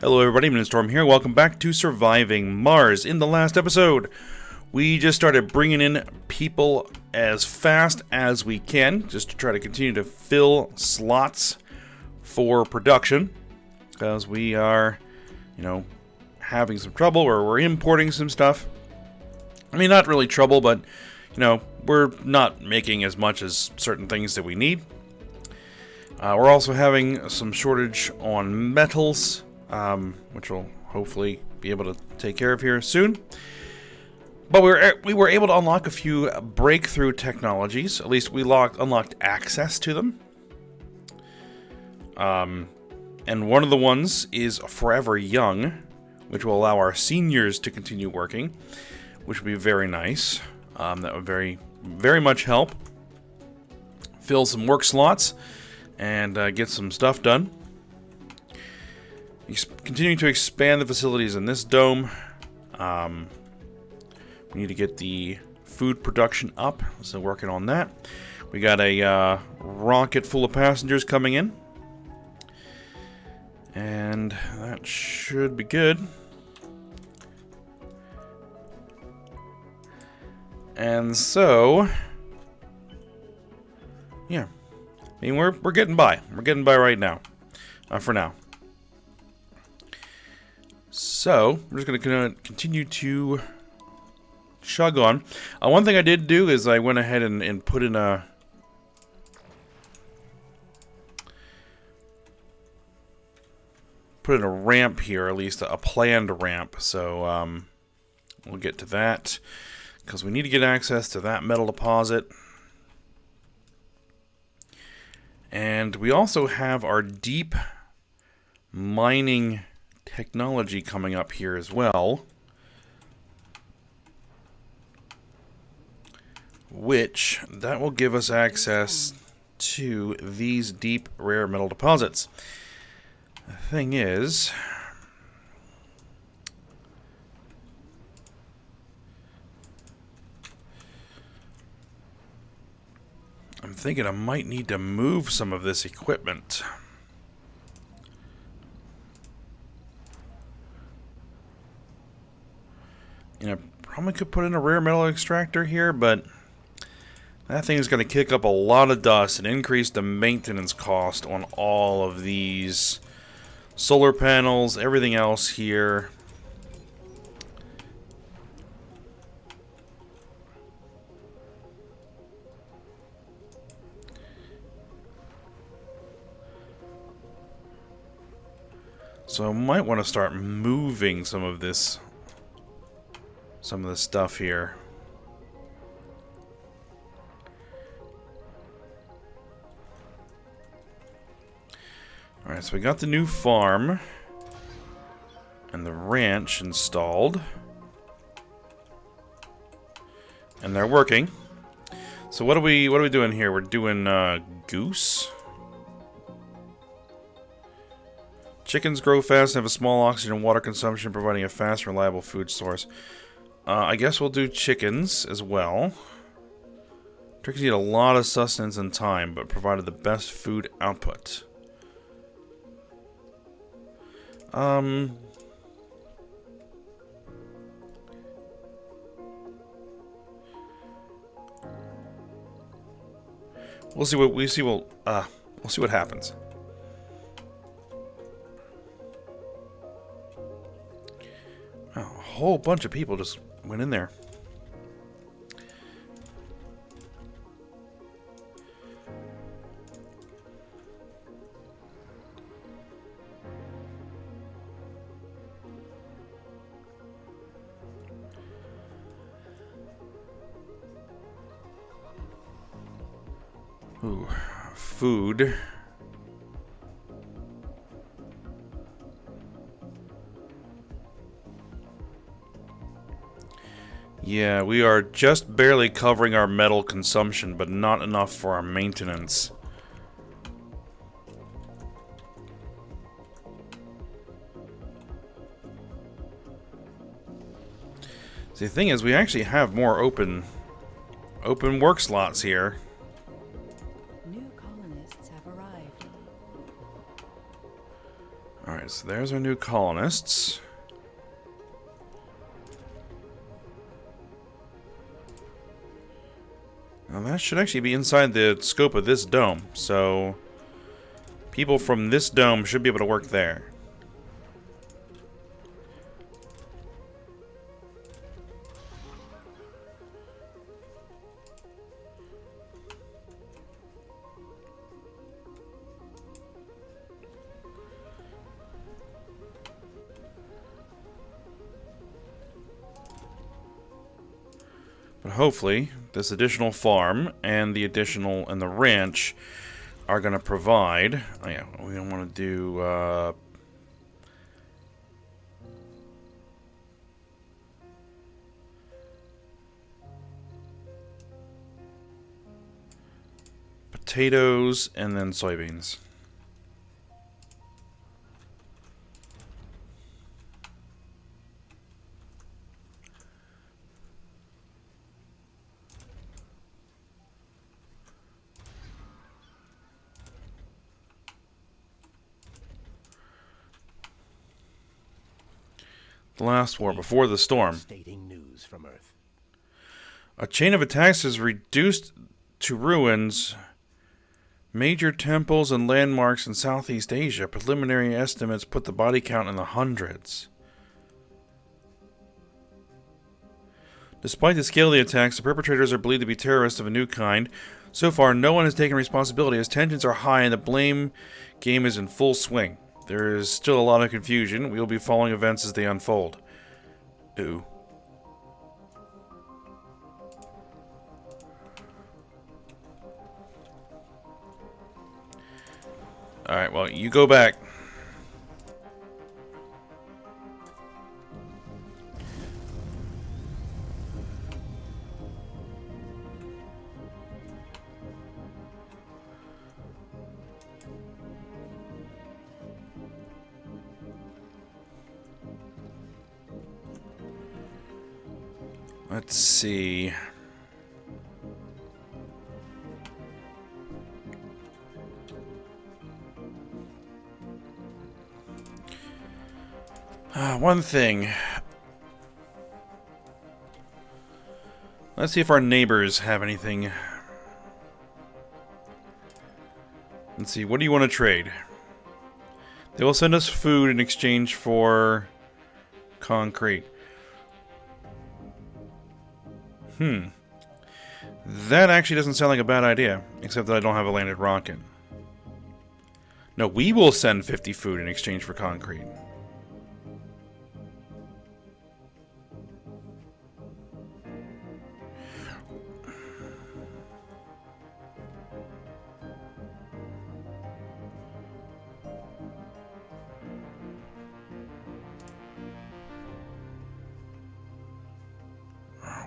Hello everybody, Storm here. Welcome back to Surviving Mars. In the last episode, we just started bringing in people as fast as we can, just to try to continue to fill slots for production, because we are, having some trouble, or we're importing some stuff. I mean, not really trouble, but, we're not making as much as certain things that we need. We're also having some shortage on metals, which we'll hopefully be able to take care of here soon. But we were able to unlock a few breakthrough technologies. At least we unlocked access to them. And one of the ones is Forever Young, which will allow our seniors to continue working, which would be very nice. That would very, very much help fill some work slots and get some stuff done. Continuing to expand the facilities in this dome. We need to get the food production up, so working on that. We got a rocket full of passengers coming in, and that should be good. And so, yeah, I mean we're getting by. We're getting by right now, for now. So, we're just going to continue to chug on. One thing I did do is I went ahead and put in a ramp here, at least a planned ramp. So, we'll get to that, because we need to get access to that metal deposit. And we also have our deep mining technology coming up here as well, which that will give us access to these deep rare metal deposits. The thing is, I'm thinking I might need to move some of this equipment. Probably could put in a rare metal extractor here, but that thing is going to kick up a lot of dust and increase the maintenance cost on all of these solar panels, everything else here. So I might want to start moving some of this stuff here. Alright, so we got the new farm and the ranch installed. And they're working. So what are we doing here? We're doing goose. Chickens grow fast and have a small oxygen and water consumption, providing a fast and reliable food source. I guess we'll do chickens as well. Chickens need a lot of sustenance and time, but provided the best food output. We'll see what happens. Oh, a whole bunch of people just went in there. Ooh, food. Yeah, we are just barely covering our metal consumption, but not enough for our maintenance. See, the thing is, we actually have more open work slots here. New colonists have arrived. Alright, so there's our new colonists. Now that should actually be inside the scope of this dome, so people from this dome should be able to work there. But hopefully, this additional farm and the ranch are going to provide. Oh yeah, we don't want to do. Potatoes and then soybeans. The last war before the storm. News from Earth. A chain of attacks is reduced to ruins. Major temples and landmarks in Southeast Asia. Preliminary estimates put the body count in the hundreds. Despite the scale of the attacks, the perpetrators are believed to be terrorists of a new kind. So far, no one has taken responsibility as tensions are high and the blame game is in full swing. There is still a lot of confusion. We will be following events as they unfold. Ooh. Alright, well, you go back. Let's see. One thing. Let's see if our neighbors have anything. Let's see, what do you want to trade? They will send us food in exchange for concrete. That actually doesn't sound like a bad idea, except that I don't have a landed rocket. No, we will send 50 food in exchange for concrete.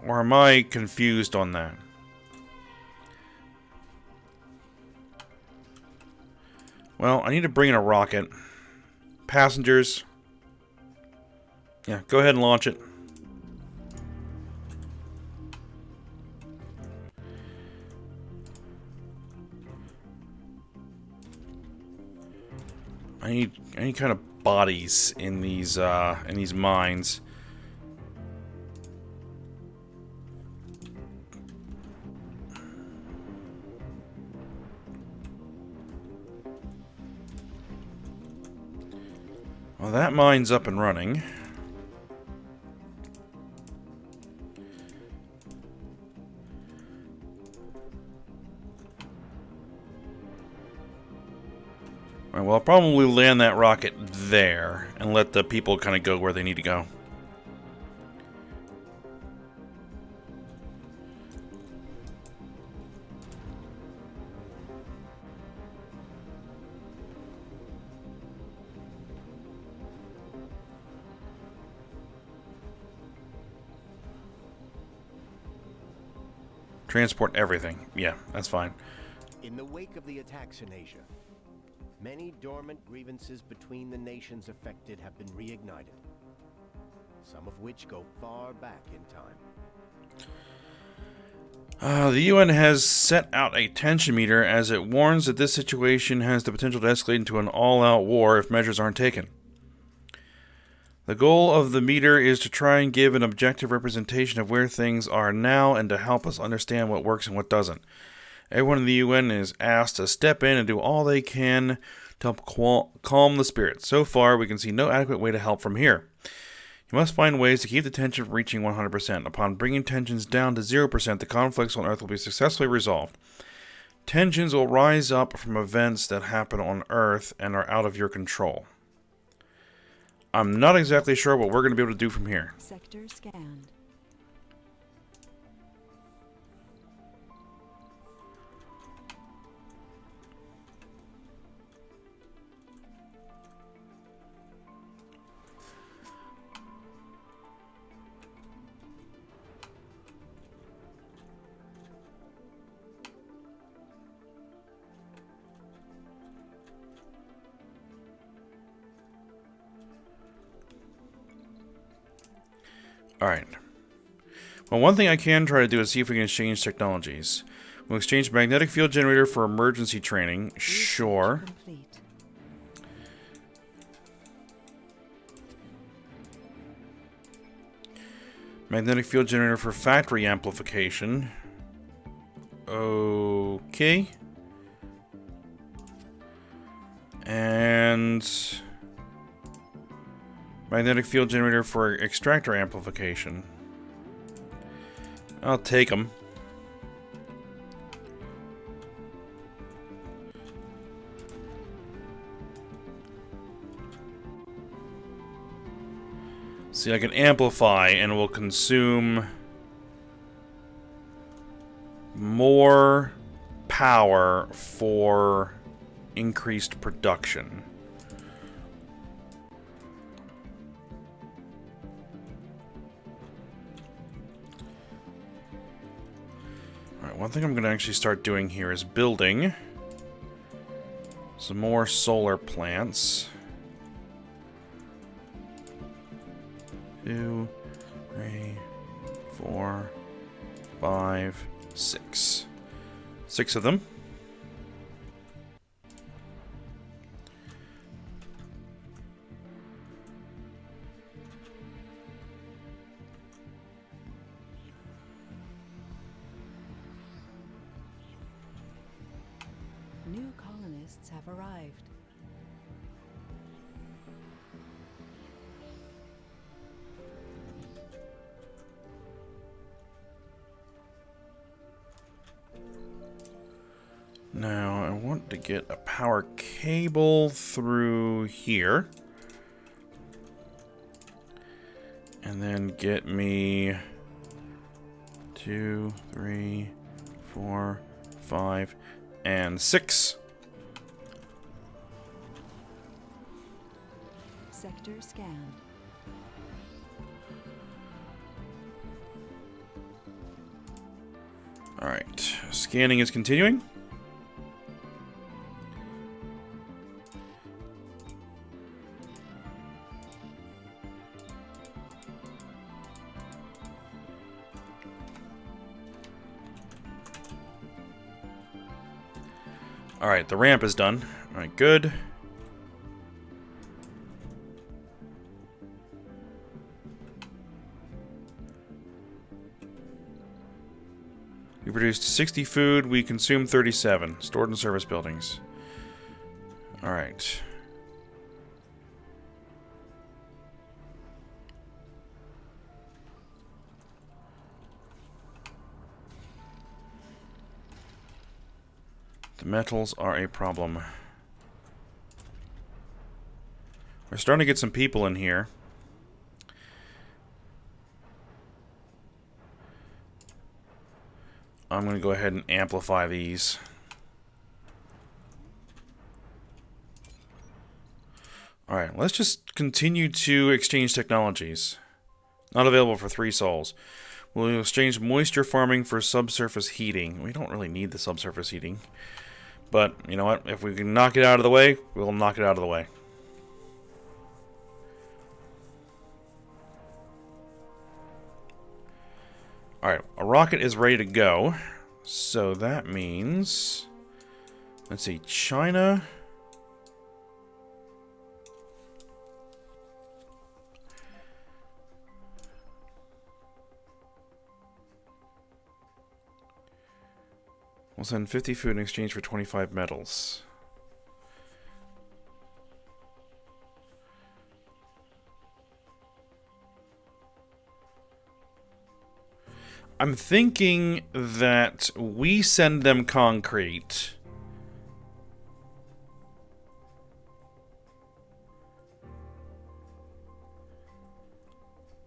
Or am I confused on that? Well, I need to bring in a rocket. Passengers. Yeah, go ahead and launch it. I need kind of bodies in these mines. Well, that mine's up and running. Alright, well, I'll probably land that rocket there and let the people kind of go where they need to go. Transport everything. Yeah, that's fine. In the wake of the attacks in Asia, many dormant grievances between the nations affected have been reignited, some of which go far back in time. The UN has set out a tension meter as it warns that this situation has the potential to escalate into an all-out war if measures aren't taken. The goal of the meter is to try and give an objective representation of where things are now and to help us understand what works and what doesn't. Everyone in the UN is asked to step in and do all they can to help calm the spirits. So far, we can see no adequate way to help from here. You must find ways to keep the tension from reaching 100%. Upon bringing tensions down to 0%, the conflicts on Earth will be successfully resolved. Tensions will rise up from events that happen on Earth and are out of your control. I'm not exactly sure what we're going to be able to do from here. Sector scanned. Alright. Well, one thing I can try to do is see if we can exchange technologies. We'll exchange magnetic field generator for emergency training. Sure. Complete. Magnetic field generator for factory amplification. Okay. And magnetic field generator for extractor amplification. I'll take them. See, I can amplify and will consume more power for increased production. Alright, one thing I'm going to actually start doing here is building some more solar plants. 2, 3, 4, 5, 6. 6 of them. New colonists have arrived. Now, I want to get a power cable through here. And then get me 2, 3, 4, 5, and 6. Sector scanned. Alright, scanning is continuing. Alright, the ramp is done. Alright, good. We produced 60 food, we consumed 37. Stored in service buildings. Alright. The metals are a problem. We're starting to get some people in here. I'm going to go ahead and amplify these. Alright, let's just continue to exchange technologies. Not available for 3 souls. We'll exchange moisture farming for subsurface heating. We don't really need the subsurface heating. But, you know what? If we can knock it out of the way, we'll knock it out of the way. Alright, a rocket is ready to go. So that means... Let's see, China... We'll send 50 food in exchange for 25 metals. I'm thinking that we send them concrete.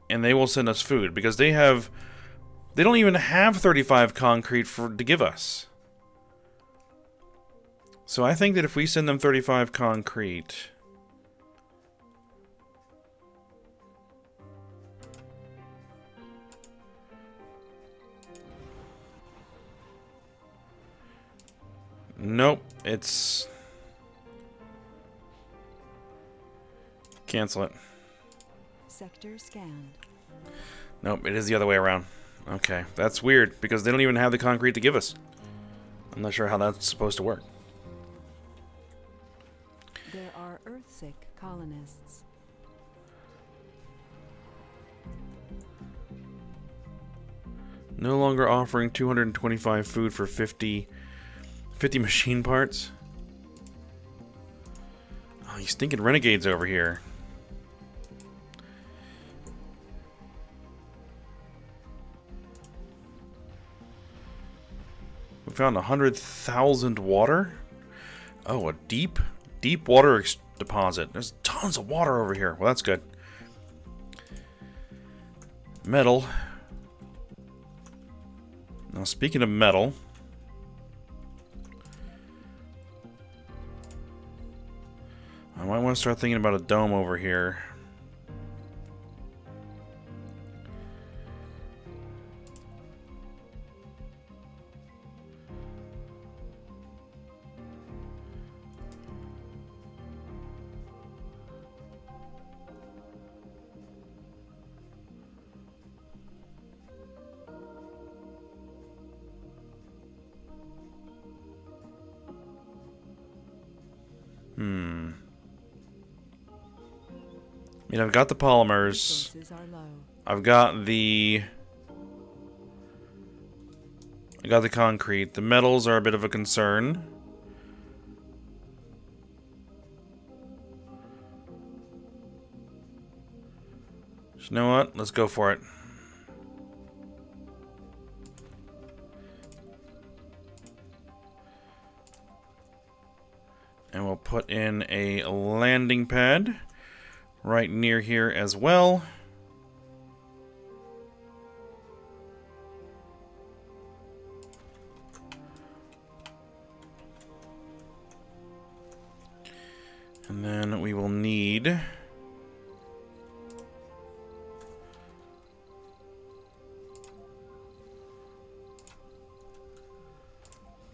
And they will send us food because they don't even have 35 concrete to give us. So I think that if we send them 35 concrete, nope, it's cancel it. Sector scanned. Nope, it is the other way around. Okay, that's weird because they don't even have the concrete to give us. I'm not sure how that's supposed to work. There are Earthsick colonists. No longer offering 225 food for 50 machine parts. Oh, you stinking renegades over here. We found 100,000 water. Oh, a deep water deposit. There's tons of water over here. Well, that's good. Metal. Now, speaking of metal, I might want to start thinking about a dome over here. I mean, I've got the polymers. Resources are low. I've got the concrete. The metals are a bit of a concern. You know what? Let's go for it. And we'll put in a landing pad right near here as well. And then we will need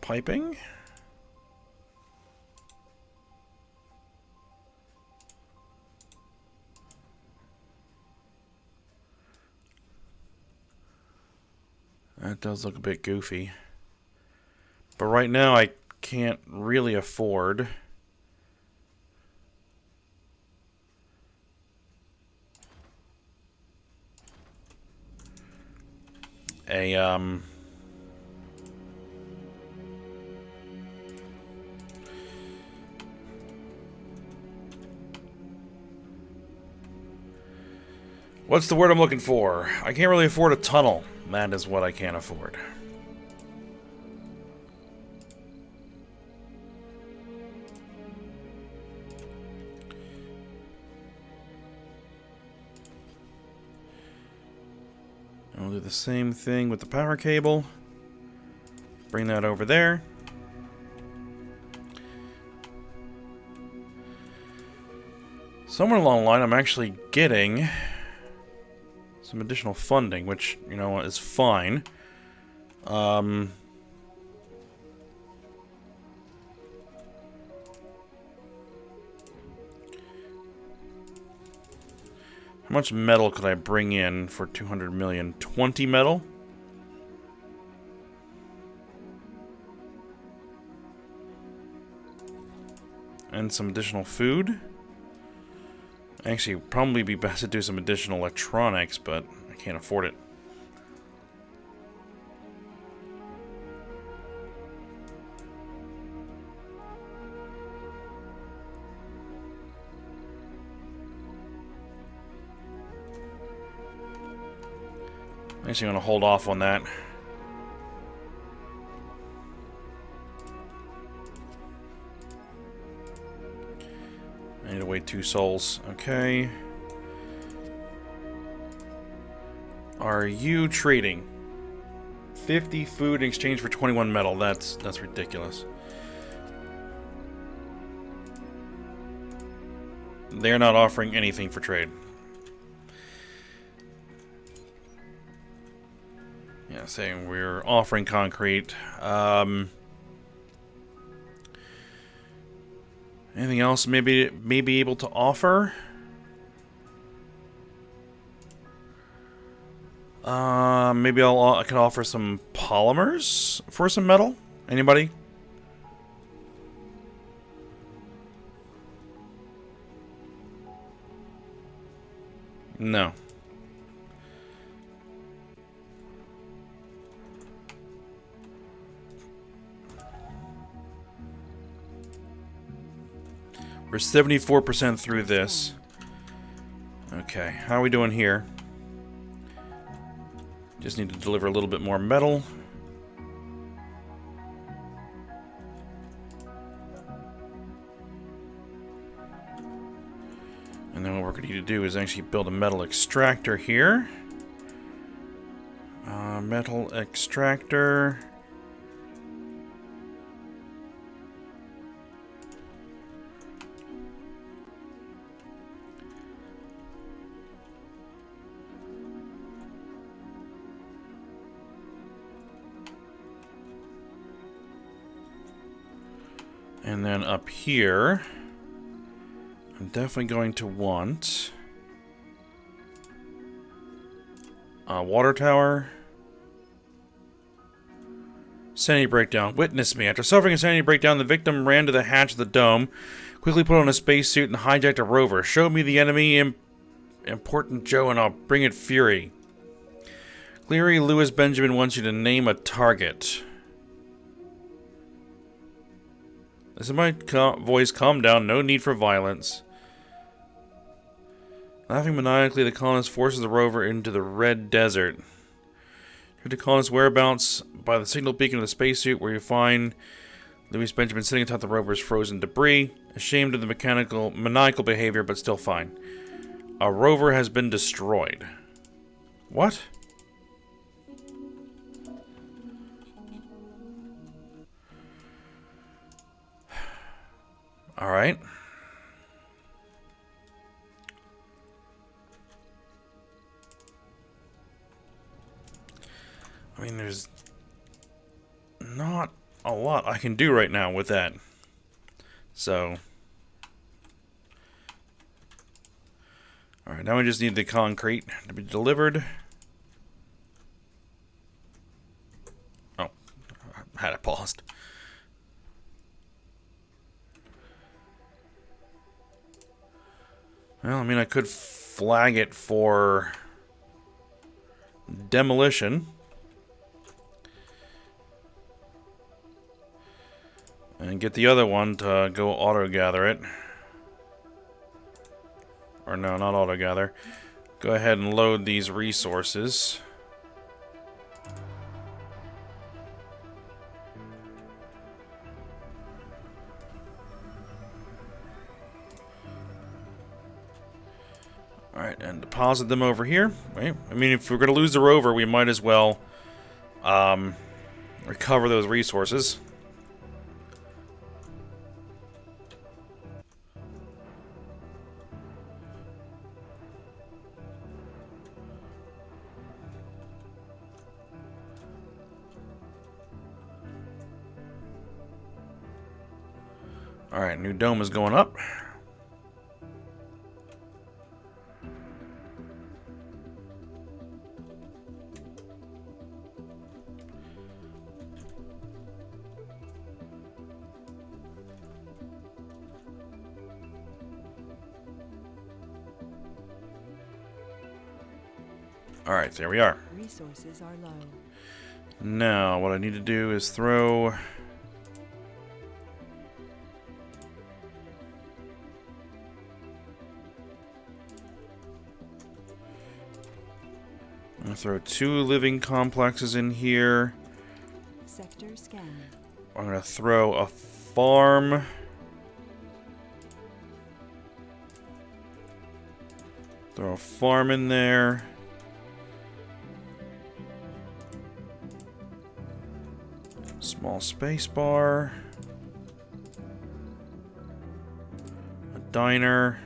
piping. That does look a bit goofy. But right now I can't really afford a what's the word I'm looking for? I can't really afford a tunnel. That is what I can't afford. And we'll do the same thing with the power cable. Bring that over there. Somewhere along the line, I'm actually getting some additional funding, which, you know, is fine. How much metal could I bring in for 200 million? 20 metal? And some additional food? Actually, probably be best to do some additional electronics, but I can't afford it. Actually, I'm going to hold off on that. I need to wait 2 souls. Okay. Are you trading 50 food in exchange for 21 metal? That's ridiculous. They're not offering anything for trade. Yeah, saying we're offering concrete. Anything else maybe be able to offer? Maybe I can offer some polymers for some metal. Anybody? No. We're 74% through this. Okay, how are we doing here? Just need to deliver a little bit more metal. And then what we're going to need to do is actually build a metal extractor here. Metal extractor. And then up here, I'm definitely going to want a water tower. Sanity breakdown. Witness me. After suffering a sanity breakdown, the victim ran to the hatch of the dome, quickly put on a spacesuit, and hijacked a rover. Show me the enemy, Important Joe, and I'll bring it fury. Cleary Lewis Benjamin wants you to name a target. Listen to my voice, calm down, no need for violence. Laughing maniacally, the colonist forces the rover into the red desert. Head to colonist's whereabouts by the signal beacon of the spacesuit, where you find Louis Benjamin sitting atop the rover's frozen debris, ashamed of the maniacal behavior, but still fine. A rover has been destroyed. What? Alright. I mean, there's not a lot I can do right now with that. So. Alright, now we just need the concrete to be delivered. Oh, I had it paused. Well, I mean, I could flag it for demolition. And get the other one to go auto-gather it. Or no, not auto-gather. Go ahead and load these resources. Alright, and deposit them over here. Wait, I mean, if we're going to lose the rover, we might as well recover those resources. Alright, new dome is going up. Alright, there we are. Resources are low. Now, what I need to do is throw... I'm gonna throw 2 living complexes in here. Sector scanned. I'm gonna throw a farm. Throw a farm in there. Small space bar. A diner.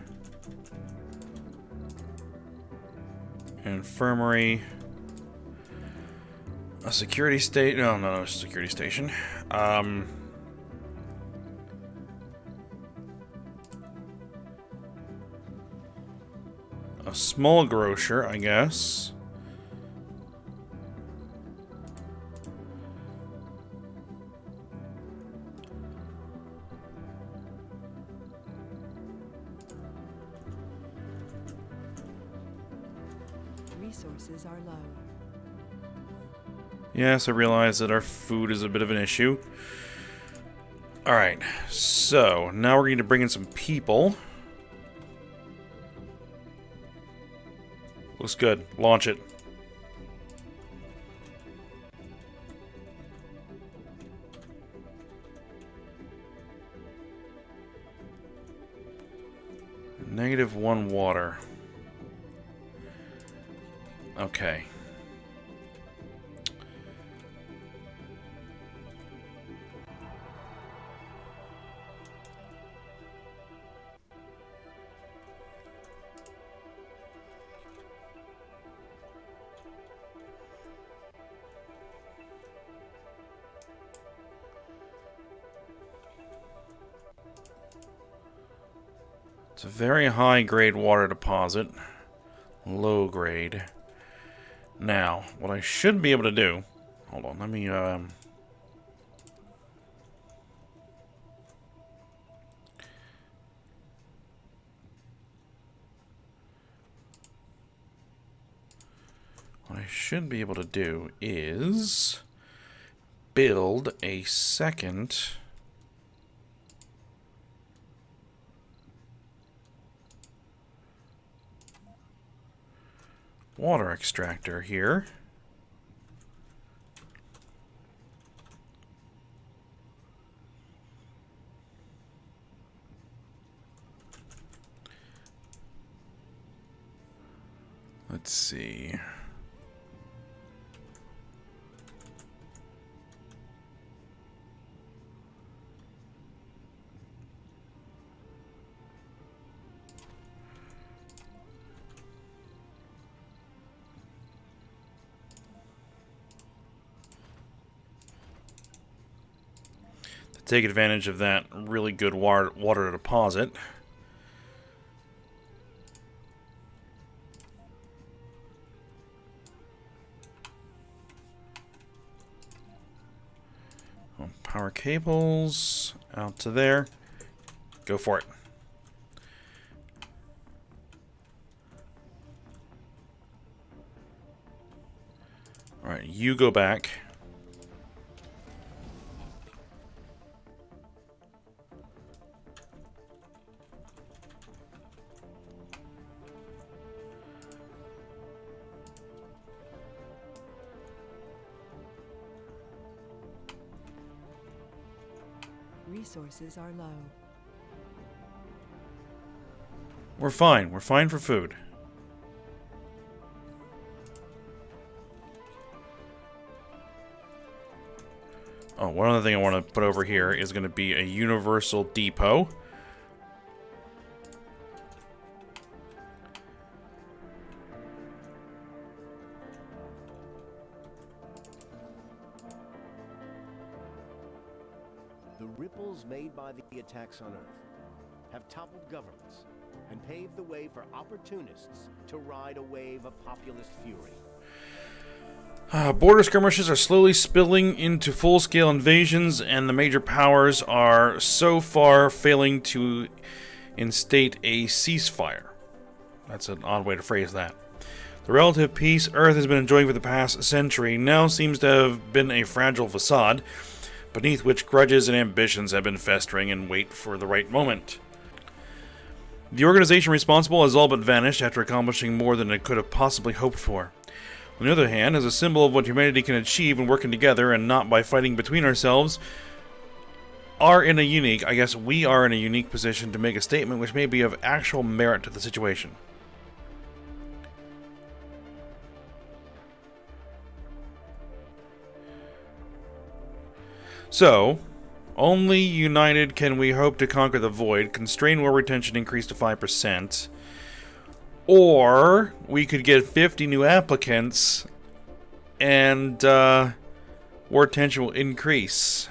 Infirmary. A security station. No, security station. A small grocer, I guess. Resources are low. Yes, I realize that our food is a bit of an issue. Alright, so now we're going to bring in some people. Looks good. Launch it. -1 water. Okay. It's a very high grade water deposit. Low grade. Now, what I should be able to do... Hold on, let me... What I should be able to do is... build a second... water extractor here. Let's see. Take advantage of that really good water deposit. Power cables out to there. Go for it. All right, you go back. Resources are low. We're fine. We're fine for food. Oh, one other thing I want to put over here is going to be a universal depot. The ripples made by the attacks on Earth have toppled governments and paved the way for opportunists to ride a wave of populist fury. Border skirmishes are slowly spilling into full-scale invasions, and the major powers are so far failing to instate a ceasefire. That's an odd way to phrase that. The relative peace Earth has been enjoying for the past century now seems to have been a fragile facade, beneath which grudges and ambitions have been festering and wait for the right moment. The organization responsible has all but vanished after accomplishing more than it could have possibly hoped for. On the other hand, as a symbol of what humanity can achieve in working together and not by fighting between ourselves, we are in a unique position to make a statement which may be of actual merit to the situation. So, only united can we hope to conquer the void, constrain war retention increase to 5%, or we could get 50 new applicants and war retention will increase.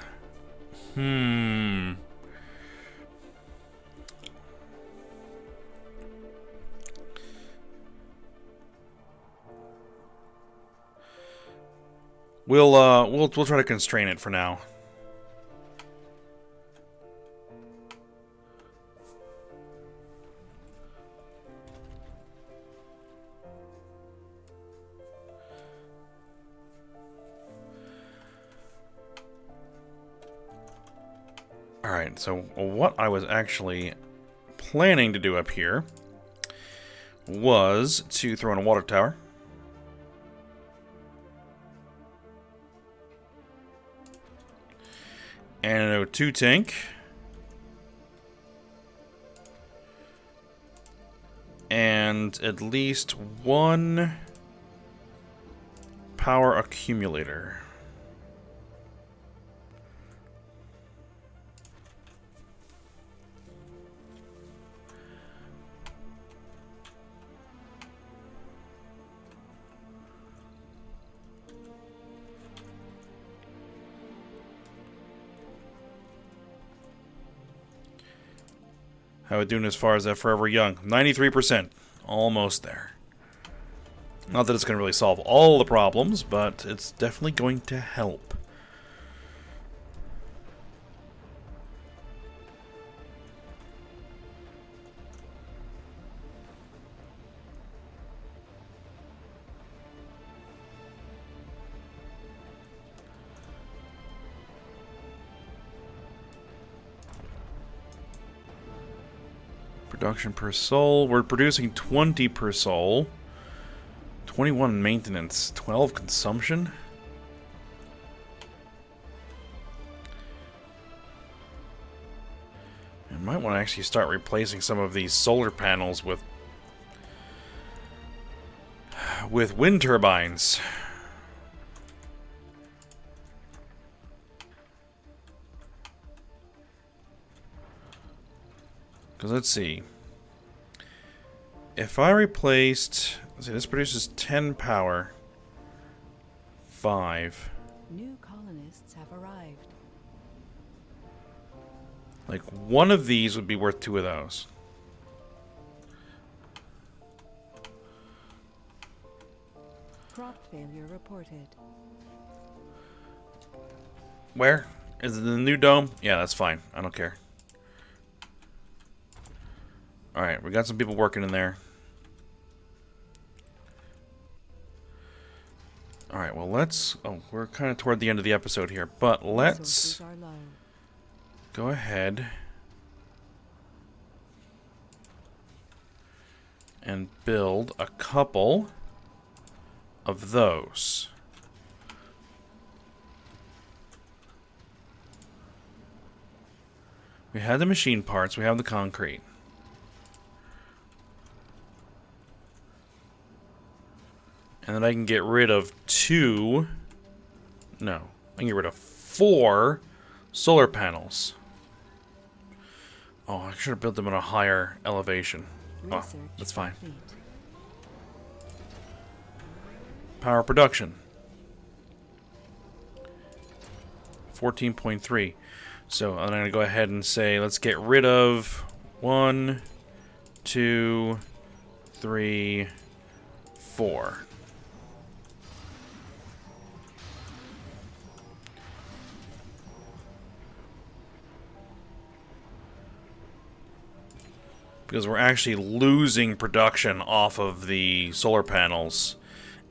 We'll try to constrain it for now. Alright, so what I was actually planning to do up here was to throw in a water tower. And an O2 tank. And at least one power accumulator. How are we doing as far as that Forever Young? 93%. Almost there. Not that it's going to really solve all the problems, but it's definitely going to help. Production per soul. We're producing 20 per soul. 21 maintenance. 12 consumption. I might want to actually start replacing some of these solar panels with wind turbines. Because let's see. If I replaced... Let's see, this produces 10 power. 5. New colonists have arrived. Like, one of these would be worth 2 of those. Crop failure reported. Where? Is it in the new dome? Yeah, that's fine. I don't care. Alright, we got some people working in there. Alright, well let's... Oh, we're kind of toward the end of the episode here. But let's go ahead and build a couple of those. We have the machine parts, we have the concrete. And then I can get rid of 2... No, I can get rid of 4 solar panels. Oh, I should have built them at a higher elevation. Oh, that's fine. Power production. 14.3. So I'm going to go ahead and say, let's get rid of 1, 2, 3, 4. Because we're actually losing production off of the solar panels,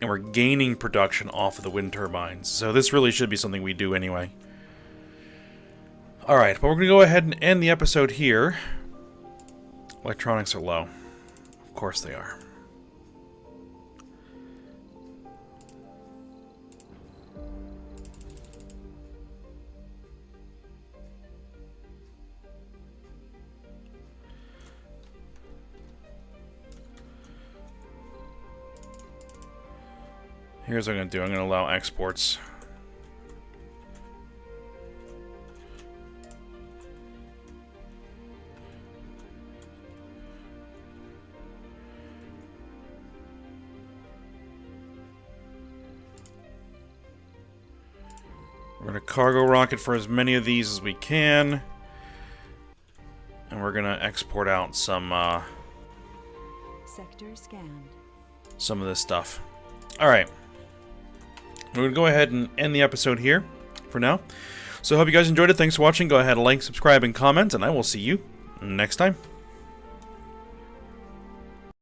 and we're gaining production off of the wind turbines. So this really should be something we do anyway. Alright, but we're going to go ahead and end the episode here. Electronics are low. Of course they are. Here's what I'm going to do. I'm going to allow exports. We're going to cargo rocket for as many of these as we can. And we're going to export out some Sector scanned. some of this stuff. Alright. We're going to go ahead and end the episode here for now. So I hope you guys enjoyed it. Thanks for watching. Go ahead and like, subscribe, and comment, and I will see you next time.